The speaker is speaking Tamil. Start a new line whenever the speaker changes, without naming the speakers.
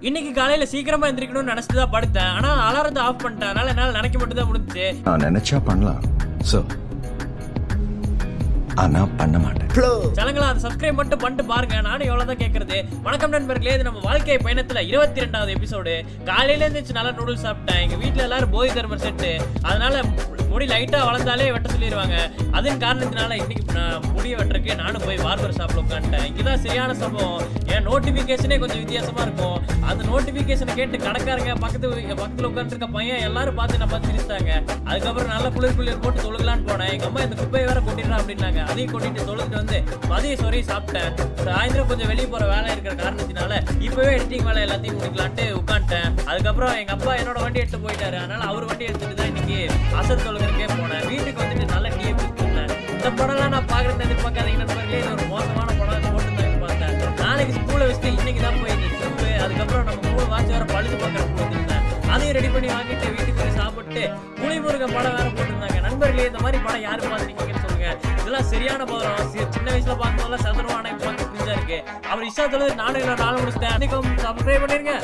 இன்னைக்கு காலையில சீக்கிரமா எந்திரிக்கணும்னு நினைச்சிட்டு தான் படுத்தேன். ஆனா அலாரத்தை ஆஃப் பண்ணிட்டேன். அதனால என்னால நினைக்க மட்டும் தான் முடிஞ்சுச்சு.
நான் நினைச்சா பண்ணலாம் சோ ஆனா பண்ண மாட்டேன்.
சலங்களா அதை சப்ஸ்கிரைப் மட்டும் பண்ணிட்டு பாருங்க. நானும் எவ்வளவுதான் கேட்கறது. வணக்கம் நண்பர்களே, இது நம்ம வாழ்க்கை பயணத்துல 22வது எபிசோடு. காலையில இருந்துச்சு நல்லா நூடுல்ஸ் சாப்பிட்டேன். எங்க வீட்டுல எல்லாரும் போய் தர்மர் செட்டு, அதனால முடி லைட்டா வளர்ந்தாலே வெட்ட சொல்லிடுவாங்க. அதன் காரணத்தினால இன்னைக்கு நான் முடிய வெட்டுறதுக்கு நானும் போய் பார்பர் ஷாப்ல உட்காந்துட்டேன். இங்கதான் சரியான சம்பவம். என் நோட்டிபிகேஷனே கொஞ்சம் வித்தியாசமா இருக்கும். அந்த நோட்டிபிகேஷனை கேட்டு கடைக்காரங்க பக்கத்துல உட்காந்து இருக்க பையன் எல்லாரும் பார்த்து நான் பார்த்து சிரிச்சிட்டாங்க. அதுக்கப்புறம் நல்ல குளிர் போட்டு தொழுகலான்னு போனேன். எங்க அம்மா இந்த குப்பையை வேற கொட்டிடுறா அப்படின்னாங்க. அதையும் கொட்டிட்டு தொழுகிட்டு வந்து மதிய சொரி சாப்பிட்டேன். சாயந்தரம் கொஞ்சம் வெளியே போற வேலை இருக்கிற காரணத்தினால இப்பவே எடிட்டிங் வேலை எல்லாத்தையும் முடிக்கலான்ட்டு உட்காந்துட்டேன். அதுக்கப்புறம் எங்க அப்பா என்னோட வண்டி எடுத்து போயிட்டாரு. அதனால அவர் வண்டி எடுத்துட்டு தான் இன்னைக்கு அசர் தொழுகிறக்கே போனேன். வீட்டுக்கு வந்துட்டு நல்ல டீ குடிச்சிருந்தேன். இந்த படம்லாம் நான் பாக்குறேன்னு எதிர்பார்க்காதீங்க நண்பர்களே. இது ஒரு மோசமான படம் போட்டு பார்த்தேன். நாளைக்கு ஸ்கூலை வச்சுட்டு இன்னைக்கு தான் போய் ஸ்கூலு. அதுக்கப்புறம் நம்ம மூணு வாட்ச் வேற பழுது பார்க்கற போட்டுருந்தேன். அதையும் ரெடி பண்ணி வாங்கிட்டு வீட்டுக்கு போய் சாப்பிட்டு புலிமுருகன் படம் வேற போட்டுருந்தாங்க. நண்பர்களே, இந்த மாதிரி படம் யாரு பார்த்துருக்கீங்கன்னு சொல்லுங்க. இதெல்லாம் சரியான படம். சின்ன வயசுல பார்க்கும்போதெல்லாம் சதுரவான பார்த்து புரிஞ்சா இருக்கு. அவர் இஷ்டத்துல நானும் 4 முடிச்சிட்டேன். சப்ஸ்கிரைப் பண்ணிருங்க.